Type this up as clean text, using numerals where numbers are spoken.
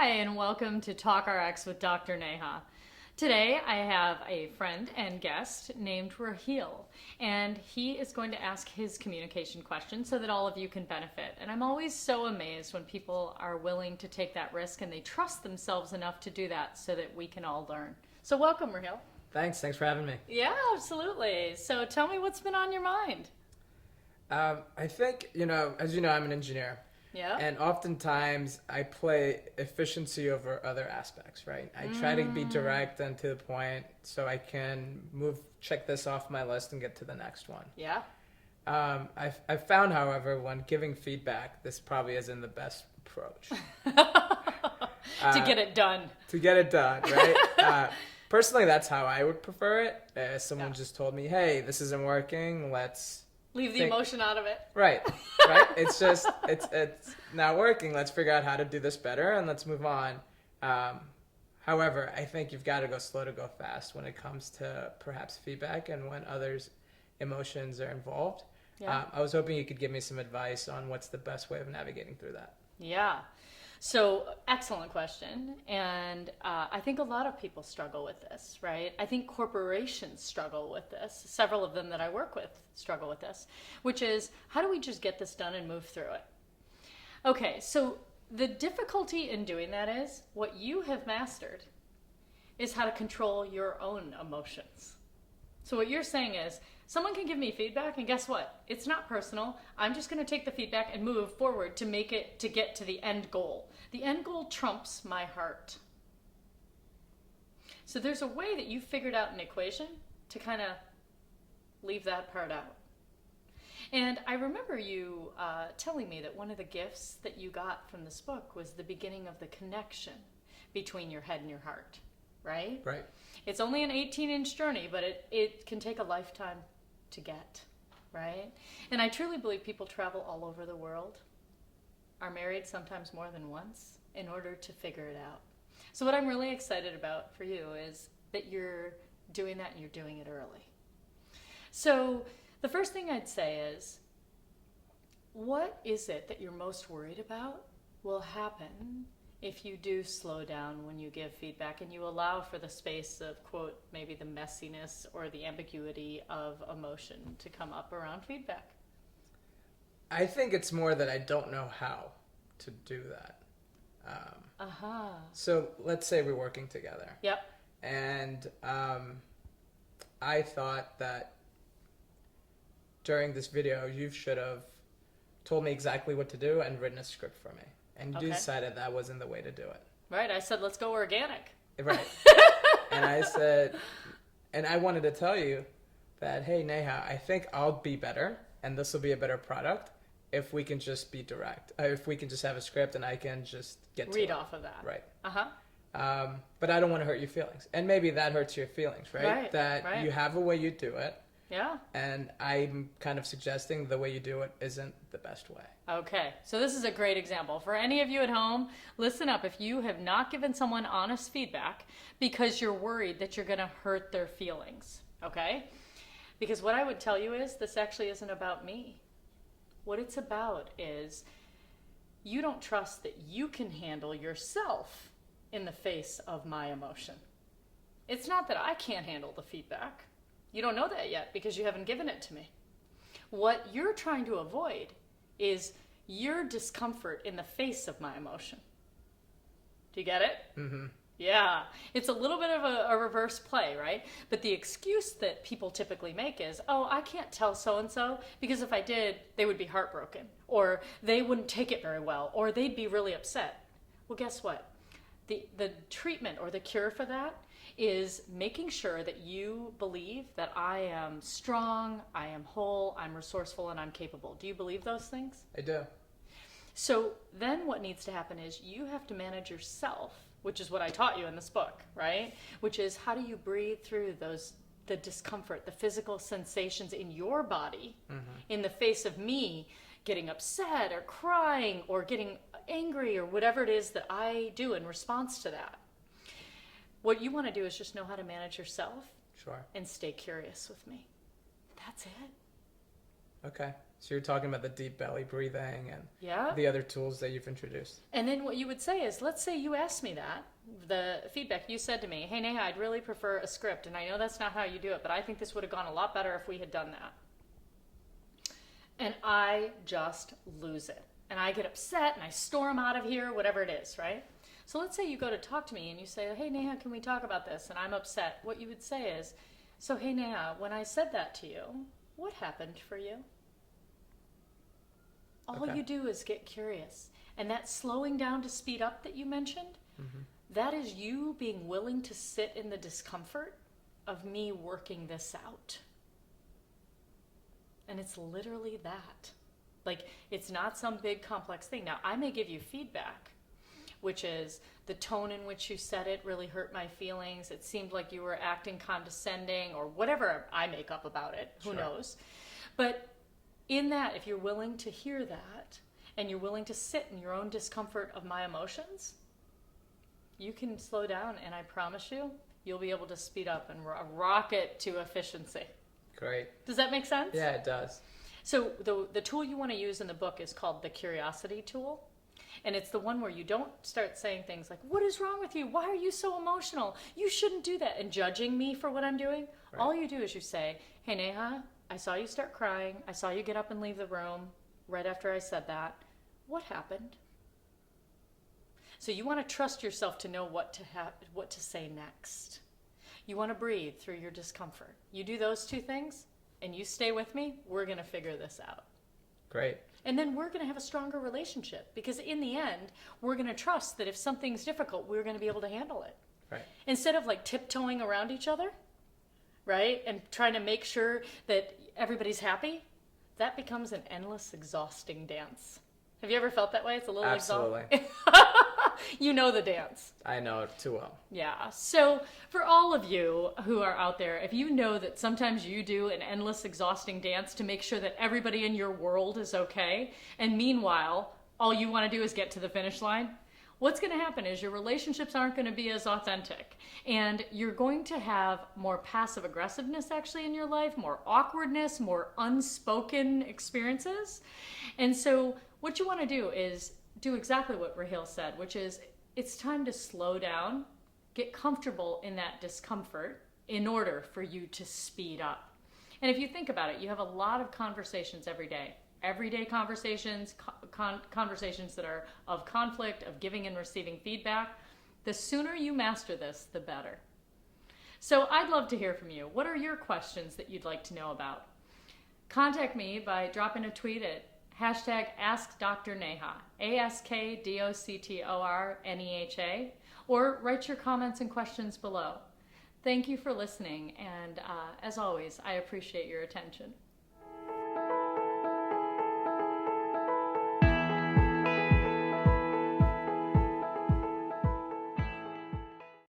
Hi, and welcome to TalkRx with Dr. Neha. Today, I have a friend and guest named Raheel, and he is going to ask his communication question so that all of you can benefit. And I'm always so amazed when people are willing to take that risk and they trust themselves enough to do that so that we can all learn. So welcome, Raheel. Thanks for having me. Yeah, absolutely. So tell me what's been on your mind. I think, as you know, I'm an engineer. Yeah. And oftentimes I play efficiency over other aspects, right? I try to be direct and to the point so I can check this off my list and get to the next one. Yeah. I've found, however, when giving feedback, this probably isn't the best approach. To get it done. To get it done, right? Personally, that's how I would prefer it. Someone just told me, hey, this isn't working, let's... Leave the emotion out of it. Right. It's just, it's not working. Let's figure out how to do this better and let's move on. However, I think you've got to go slow to go fast when it comes to perhaps feedback and when others' emotions are involved. Yeah. I was hoping you could give me some advice on what's the best way of navigating through that. Yeah. So, excellent question. And I think a lot of people struggle with this, right? I think corporations struggle with this. Several of them that I work with struggle with this, which is, how do we just get this done and move through it? Okay, so the difficulty in doing that is what you have mastered is how to control your own emotions. So what you're saying is, someone can give me feedback, and guess what? It's not personal. I'm just going to take the feedback and move forward to get to the end goal. The end goal trumps my heart. So there's a way that you figured out an equation to kind of leave that part out. And I remember you telling me that one of the gifts that you got from this book was the beginning of the connection between your head and your heart, right? Right. It's only an 18-inch journey, but it can take a lifetime to get, right? And I truly believe people travel all over the world, are married sometimes more than once, in order to figure it out. So what I'm really excited about for you is that you're doing that and you're doing it early. So the first thing I'd say is, what is it that you're most worried about will happen if you do slow down when you give feedback and you allow for the space of, quote, maybe the messiness or the ambiguity of emotion to come up around feedback? I think it's more that I don't know how to do that. So let's say we're working together. Yep. And I thought that during this video, you should have told me exactly what to do and written a script for me. And you decided that wasn't the way to do it. Right. I said, let's go organic. Right. And I said, and I wanted to tell you that, hey, Neha, I think I'll be better and this will be a better product if we can just be direct. If we can just have a script and I can just get to Read it. off of that. Right. Uh-huh. But I don't want to hurt your feelings. And maybe that hurts your feelings, right? That you have a way you do it. Yeah. And I'm kind of suggesting the way you do it isn't the best way. Okay, so this is a great example. For any of you at home, listen up. If you have not given someone honest feedback because you're worried that you're going to hurt their feelings, okay? Because what I would tell you is this actually isn't about me. What it's about is you don't trust that you can handle yourself in the face of my emotion. It's not that I can't handle the feedback. You don't know that yet because you haven't given it to me. What you're trying to avoid is your discomfort in the face of my emotion. Do you get it? Mm-hmm. Yeah. It's a little bit of a reverse play, right? But the excuse that people typically make is, oh, I can't tell so-and-so because if I did, they would be heartbroken, or they wouldn't take it very well, or they'd be really upset. Well, guess what? The treatment or the cure for that is making sure that you believe that I am strong, I am whole, I'm resourceful, and I'm capable. Do you believe those things? I do. So then what needs to happen is you have to manage yourself, which is what I taught you in this book, right? Which is how do you breathe through the discomfort, the physical sensations in your body in the face of me getting upset or crying or getting angry or whatever it is that I do in response to that. What you want to do is just know how to manage yourself Sure. and stay curious with me. That's it. Okay. So you're talking about the deep belly breathing and Yeah. the other tools that you've introduced. And then what you would say is, let's say you asked me that, the feedback you said to me, hey Neha, I'd really prefer a script, and I know that's not how you do it, but I think this would have gone a lot better if we had done that. And I just lose it. And I get upset and I storm out of here, whatever it is, right? So let's say you go to talk to me and you say, hey Neha, can we talk about this? And I'm upset. What you would say is, so hey Neha, when I said that to you, what happened for you? All Okay. you do is get curious. And that slowing down to speed up that you mentioned, that is you being willing to sit in the discomfort of me working this out. And it's literally that. Like, it's not some big complex thing. Now, I may give you feedback, which is the tone in which you said it really hurt my feelings. It seemed like you were acting condescending, or whatever I make up about it. Who Sure. knows? But in that, if you're willing to hear that, and you're willing to sit in your own discomfort of my emotions, you can slow down, and I promise you, you'll be able to speed up and rocket to efficiency. Great. Does that make sense? Yeah, it does. So the tool you want to use in the book is called the curiosity tool. And it's the one where you don't start saying things like, what is wrong with you? Why are you so emotional? You shouldn't do that. And judging me for what I'm doing. Right. All you do is you say, hey, Neha, I saw you start crying. I saw you get up and leave the room right after I said that. What happened? So you want to trust yourself to know what to say next. You want to breathe through your discomfort. You do those two things, and you stay with me, we're going to figure this out. Great. And then we're going to have a stronger relationship, because in the end, we're going to trust that if something's difficult, we're going to be able to handle it. Right. Instead of like tiptoeing around each other, right, and trying to make sure that everybody's happy, that becomes an endless, exhausting dance. Have you ever felt that way? It's a little Absolutely. exhausting. You know the dance. I know it too well. Yeah. So for all of you who are out there, if you know that sometimes you do an endless, exhausting dance to make sure that everybody in your world is okay, and meanwhile, all you want to do is get to the finish line, what's going to happen is your relationships aren't going to be as authentic, and you're going to have more passive aggressiveness actually in your life, more awkwardness, more unspoken experiences. And so what you want to do is do exactly what Raheel said, which is it's time to slow down, get comfortable in that discomfort in order for you to speed up. And if you think about it, you have a lot of conversations everyday conversations, conversations that are of conflict, of giving and receiving feedback. The sooner you master this, the better. So I'd love to hear from you. What are your questions that you'd like to know about? Contact me by dropping a tweet at #AskDrNeha, AskDoctorNeha, or write your comments and questions below. Thank you for listening, and as always, I appreciate your attention.